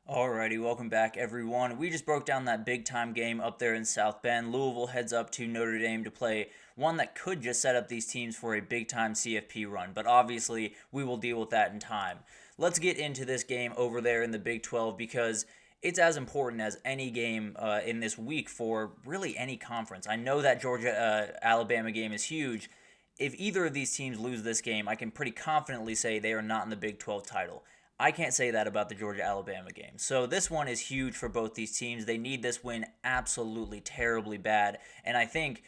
Alrighty, welcome back everyone. We just broke down that big time game up there in South Bend. Louisville heads up to Notre Dame to play one that could just set up these teams for a big time CFP run, but obviously we will deal with that in time. Let's get into this game over there in the Big 12 because it's as important as any game in this week for really any conference. I know that Georgia Alabama game is huge. If either of these teams lose this game, I can pretty confidently say they are not in the Big 12 title. I can't say that about the Georgia Alabama game. So this one is huge for both these teams. They need this win absolutely terribly bad. And I think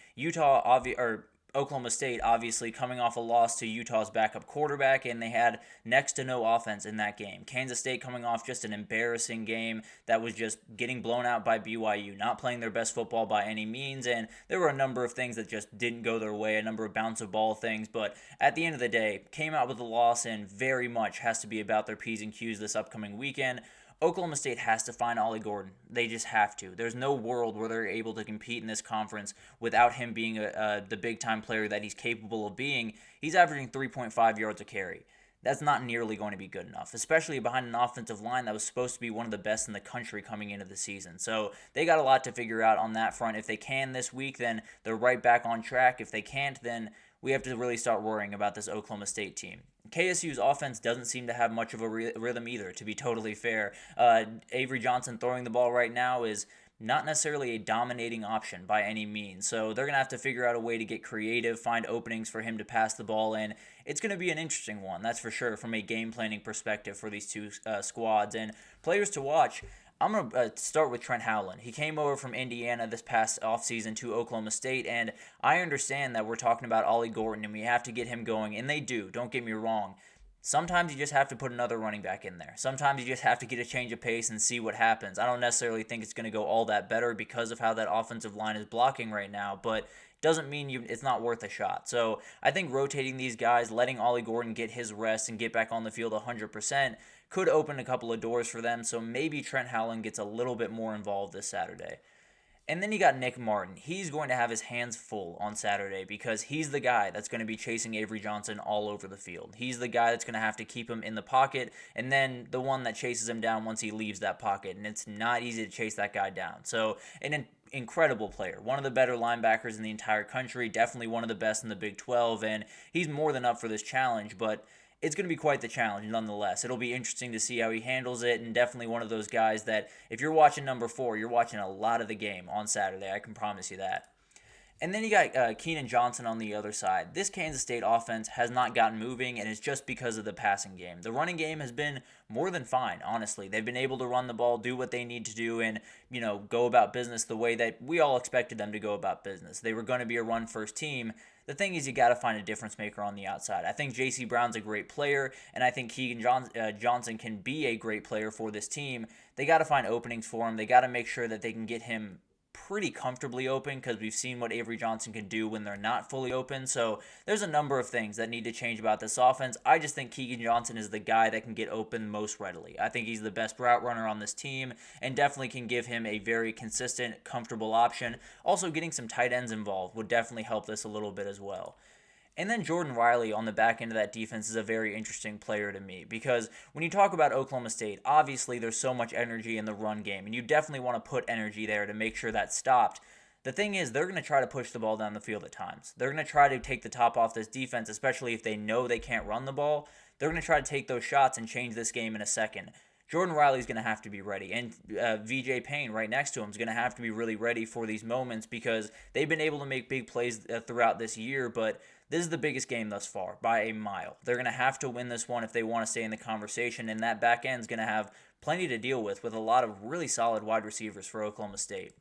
Oklahoma State obviously coming off a loss to Utah's backup quarterback, and they had next to no offense in that game. Kansas State coming off just an embarrassing game that was just getting blown out by BYU, not playing their best football by any means, and there were a number of things that just didn't go their way, a number of bounce of ball things, but at the end of the day, came out with a loss and very much has to be about their P's and Q's this upcoming weekend. Oklahoma State has to find Ollie Gordon. They just have to. There's no world where they're able to compete in this conference without him being the big time player that he's capable of being. He's averaging 3.5 yards a carry. That's not nearly going to be good enough, especially behind an offensive line that was supposed to be one of the best in the country coming into the season. So they got a lot to figure out on that front. If they can this week, then they're right back on track. If they can't, then we have to really start worrying about this Oklahoma State team. KSU's offense doesn't seem to have much of a rhythm either, to be totally fair. Avery Johnson throwing the ball right now is not necessarily a dominating option by any means. So they're going to have to figure out a way to get creative, find openings for him to pass the ball in. It's going to be an interesting one, that's for sure, from a game planning perspective for these two squads. And players to watch, I'm going to start with Trent Howland. He came over from Indiana this past offseason to Oklahoma State, and I understand that we're talking about Ollie Gordon and we have to get him going, and they do, don't get me wrong. Sometimes you just have to put another running back in there. Sometimes you just have to get a change of pace and see what happens. I don't necessarily think it's going to go all that better because of how that offensive line is blocking right now, but doesn't mean it's not worth a shot. So I think rotating these guys, letting Ollie Gordon get his rest and get back on the field 100% could open a couple of doors for them. So maybe Trent Howland gets a little bit more involved this Saturday. And then you got Nick Martin. He's going to have his hands full on Saturday because he's the guy that's going to be chasing Avery Johnson all over the field. He's the guy that's going to have to keep him in the pocket and then the one that chases him down once he leaves that pocket. And it's not easy to chase that guy down. So an incredible player. One of the better linebackers in the entire country. Definitely one of the best in the Big 12. And he's more than up for this challenge. But it's going to be quite the challenge nonetheless. It'll be interesting to see how he handles it, and definitely one of those guys that if you're watching number 4, you're watching a lot of the game on Saturday. I can promise you that. And then you got Keenan Johnson on the other side. This Kansas State offense has not gotten moving, and it's just because of the passing game. The running game has been more than fine, honestly. They've been able to run the ball, do what they need to do, and go about business the way that we all expected them to go about business. They were going to be a run-first team. The thing is, you got to find a difference maker on the outside. I think J.C. Brown's a great player, and I think Johnson can be a great player for this team. They got to find openings for him. They got to make sure that they can get him pretty comfortably open because we've seen what Avery Johnson can do when they're not fully open. So there's a number of things that need to change about this offense. I just think Keegan Johnson is the guy that can get open most readily. I think he's the best route runner on this team and definitely can give him a very consistent, comfortable option. Also, getting some tight ends involved would definitely help this a little bit as well. And then Jordan Riley on the back end of that defense is a very interesting player to me because when you talk about Oklahoma State, obviously there's so much energy in the run game, and you definitely want to put energy there to make sure that's stopped. The thing is, they're going to try to push the ball down the field at times. They're going to try to take the top off this defense, especially if they know they can't run the ball. They're going to try to take those shots and change this game in a second. Jordan Riley's going to have to be ready, and VJ Payne right next to him is going to have to be really ready for these moments because they've been able to make big plays throughout this year, but this is the biggest game thus far by a mile. They're going to have to win this one if they want to stay in the conversation, and that back end is going to have plenty to deal with a lot of really solid wide receivers for Oklahoma State.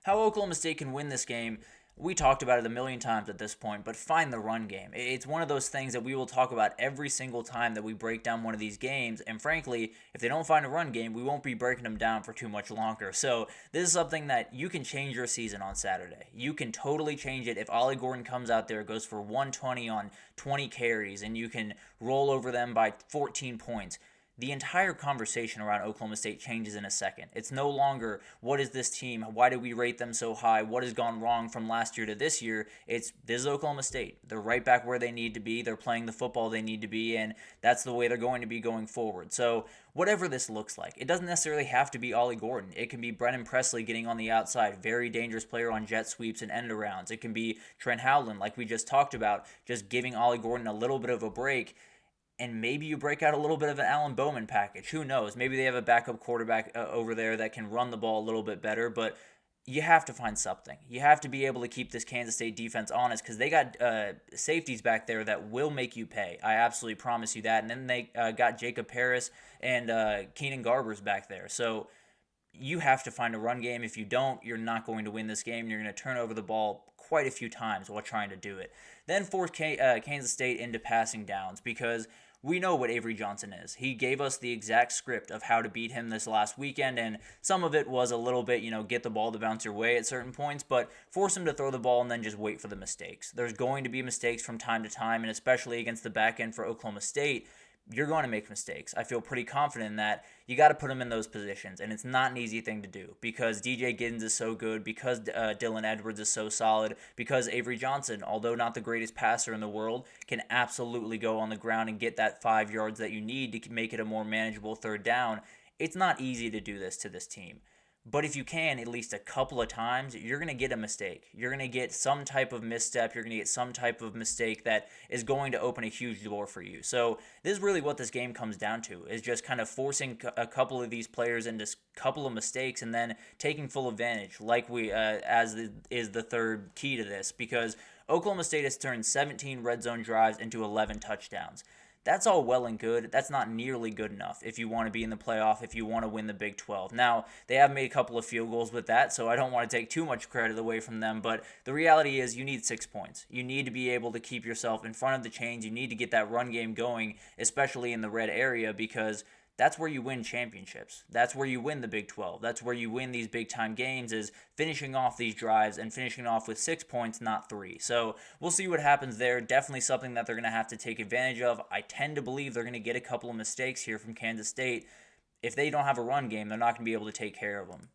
How Oklahoma State can win this game, we talked about it a million times at this point, but find the run game. It's one of those things that we will talk about every single time that we break down one of these games, and frankly, if they don't find a run game, we won't be breaking them down for too much longer. So this is something that you can change your season on Saturday. You can totally change it if Ollie Gordon comes out there, goes for 120 on 20 carries, and you can roll over them by 14 points. the entire conversation around Oklahoma State changes in a second. It's no longer, what is this team? Why did we rate them so high? What has gone wrong from last year to this year? It's, this is Oklahoma State. They're right back where they need to be. They're playing the football they need to be, and that's the way they're going to be going forward. So whatever this looks like, it doesn't necessarily have to be Ollie Gordon. It can be Brennan Presley getting on the outside, very dangerous player on jet sweeps and end arounds. It can be Trent Howland, like we just talked about, just giving Ollie Gordon a little bit of a break. And maybe you break out a little bit of an Alan Bowman package. Who knows? Maybe they have a backup quarterback over there that can run the ball a little bit better. But you have to find something. You have to be able to keep this Kansas State defense honest, because they got safeties back there that will make you pay. I absolutely promise you that. And then they got Jacob Paris and Keenan Garbers back there. So you have to find a run game. If you don't, you're not going to win this game. You're going to turn over the ball quite a few times while trying to do it. Then force Kansas State into passing downs, because we know what Avery Johnson is. He gave us the exact script of how to beat him this last weekend, and some of it was a little bit, get the ball to bounce your way at certain points, but force him to throw the ball and then just wait for the mistakes. There's going to be mistakes from time to time, and especially against the back end for Oklahoma State, you're going to make mistakes. I feel pretty confident in that. You got to put them in those positions, and it's not an easy thing to do, because DJ Giddens is so good, because Dylan Edwards is so solid, because Avery Johnson, although not the greatest passer in the world, can absolutely go on the ground and get that 5 yards that you need to make it a more manageable third down. It's not easy to do this to this team. But if you can, at least a couple of times, you're going to get a mistake. You're going to get some type of misstep. You're going to get some type of mistake that is going to open a huge door for you. So this is really what this game comes down to, is just kind of forcing a couple of these players into a couple of mistakes and then taking full advantage, like is the third key to this, because Oklahoma State has turned 17 red zone drives into 11 touchdowns. That's all well and good. That's not nearly good enough if you want to be in the playoff, if you want to win the Big 12. Now, they have made a couple of field goals with that, so I don't want to take too much credit away from them, but the reality is you need 6 points. You need to be able to keep yourself in front of the chains. You need to get that run game going, especially in the red area, because that's where you win championships. That's where you win the Big 12. That's where you win these big-time games, is finishing off these drives and finishing off with 6 points, not 3. So we'll see what happens there. Definitely something that they're going to have to take advantage of. I tend to believe they're going to get a couple of mistakes here from Kansas State. If they don't have a run game, they're not going to be able to take care of them.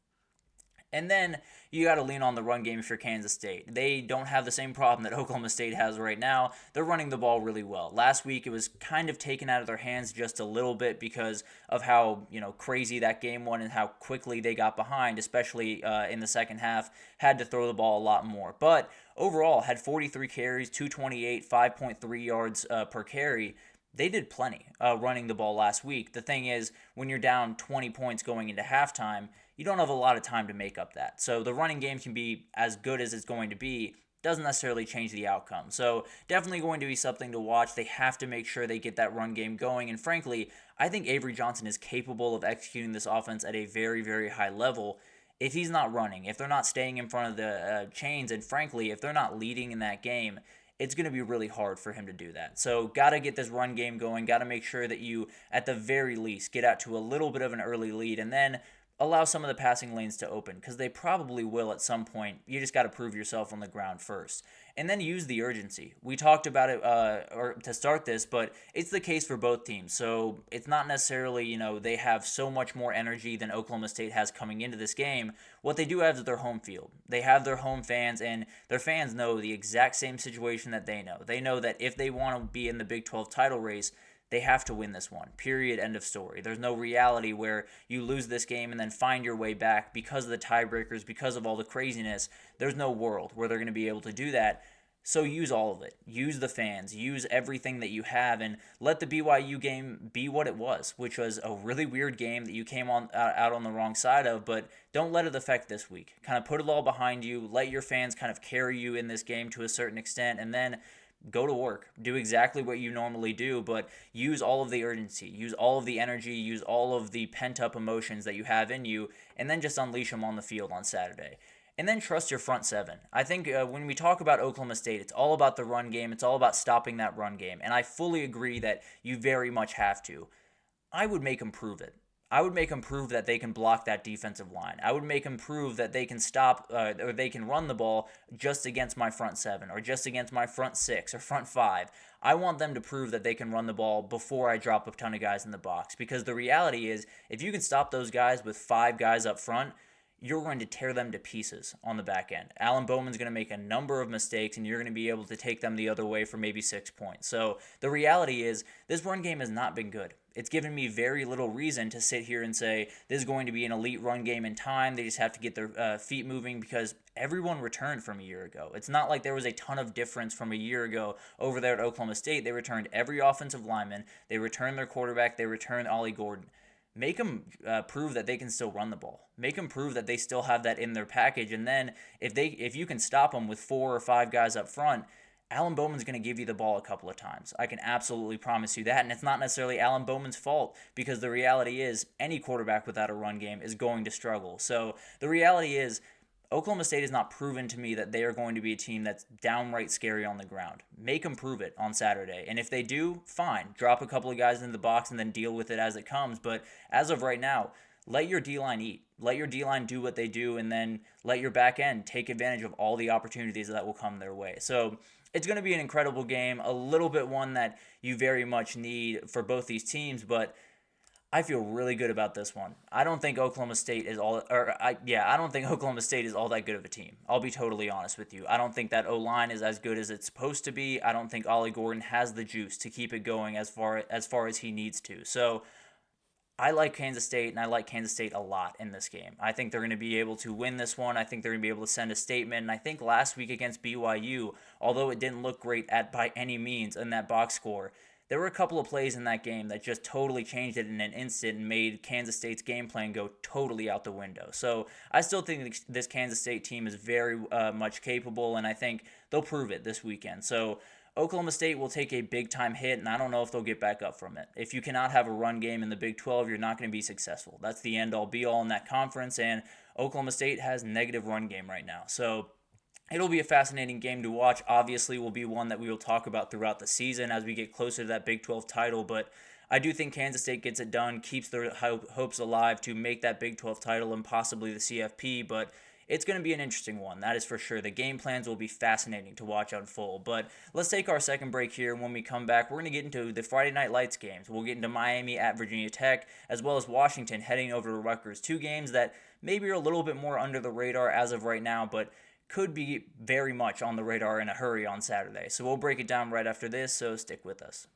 And then you got to lean on the run game for Kansas State. They don't have the same problem that Oklahoma State has right now. They're running the ball really well. Last week, it was kind of taken out of their hands just a little bit because of how crazy that game went and how quickly they got behind, especially in the second half. Had to throw the ball a lot more. But overall, had 43 carries, 228, 5.3 yards per carry. They did plenty running the ball last week. The thing is, when you're down 20 points going into halftime, you don't have a lot of time to make up that. So the running game can be as good as it's going to be. Doesn't necessarily change the outcome. So definitely going to be something to watch. They have to make sure they get that run game going. And frankly, I think Avery Johnson is capable of executing this offense at a very, very high level. If he's not running, if they're not staying in front of the chains, and frankly, if they're not leading in that game, it's going to be really hard for him to do that. So got to get this run game going. Got to make sure that you, at the very least, get out to a little bit of an early lead, and then allow some of the passing lanes to open, because they probably will at some point. You just got to prove yourself on the ground first. And then use the urgency. We talked about it or to start this, but it's the case for both teams. So it's not necessarily, they have so much more energy than Oklahoma State has coming into this game. What they do have is their home field. They have their home fans, and their fans know the exact same situation that they know. They know that if they want to be in the Big 12 title race, they have to win this one. Period. End of story. There's no reality where you lose this game and then find your way back because of the tiebreakers, because of all the craziness. There's no world where they're going to be able to do that. So use all of it. Use the fans. Use everything that you have, and let the BYU game be what it was, which was a really weird game that you came out on the wrong side of, but don't let it affect this week. Kind of put it all behind you. Let your fans kind of carry you in this game to a certain extent, and then go to work. Do exactly what you normally do, but use all of the urgency, use all of the energy, use all of the pent-up emotions that you have in you, and then just unleash them on the field on Saturday. And then trust your front seven. I think when we talk about Oklahoma State, it's all about the run game. It's all about stopping that run game. And I fully agree that you very much have to. I would make them prove it. I would make them prove that they can block that defensive line. I would make them prove that they can stop or they can run the ball just against my front seven or just against my front six or front five. I want them to prove that they can run the ball before I drop a ton of guys in the box, because the reality is if you can stop those guys with 5 guys up front, you're going to tear them to pieces on the back end. Alan Bowman's going to make a number of mistakes, and you're going to be able to take them the other way for maybe 6 points. So the reality is this run game has not been good. It's given me very little reason to sit here and say this is going to be an elite run game in time. They just have to get their feet moving, because everyone returned from a year ago. It's not like there was a ton of difference from a year ago over there at Oklahoma State. They returned every offensive lineman. They returned their quarterback. They returned Ollie Gordon. Make them prove that they can still run the ball. Make them prove that they still have that in their package. And then if you can stop them with 4 or 5 guys up front, Alan Bowman's going to give you the ball a couple of times. I can absolutely promise you that. And it's not necessarily Alan Bowman's fault, because the reality is any quarterback without a run game is going to struggle. So the reality is Oklahoma State has not proven to me that they are going to be a team that's downright scary on the ground. Make them prove it on Saturday. And if they do, fine. Drop a couple of guys into the box and then deal with it as it comes. But as of right now, let your D-line eat. Let your D-line do what they do, and then let your back end take advantage of all the opportunities that will come their way. So it's going to be an incredible game, a little bit one that you very much need for both these teams, but I feel really good about this one. I don't think Oklahoma State is all I don't think Oklahoma State is all that good of a team. I'll be totally honest with you. I don't think that O-line is as good as it's supposed to be. I don't think Ollie Gordon has the juice to keep it going as far as he needs to. So I like Kansas State, and I like Kansas State a lot in this game. I think they're going to be able to win this one. I think they're going to be able to send a statement. And I think last week against BYU, although it didn't look great by any means in that box score, there were a couple of plays in that game that just totally changed it in an instant and made Kansas State's game plan go totally out the window. So I still think this Kansas State team is very much capable, and I think they'll prove it this weekend. So Oklahoma State will take a big-time hit, and I don't know if they'll get back up from it. If you cannot have a run game in the Big 12, you're not going to be successful. That's the end-all, be-all in that conference, and Oklahoma State has negative run game right now. So it'll be a fascinating game to watch. Obviously, will be one that we will talk about throughout the season as we get closer to that Big 12 title, but I do think Kansas State gets it done, keeps their hopes alive to make that Big 12 title and possibly the CFP, but it's going to be an interesting one, that is for sure. The game plans will be fascinating to watch unfold. But let's take our second break here. When we come back, we're going to get into the Friday Night Lights games. We'll get into Miami at Virginia Tech, as well as Washington heading over to Rutgers. 2 games that maybe are a little bit more under the radar as of right now, but could be very much on the radar in a hurry on Saturday. So we'll break it down right after this, so stick with us.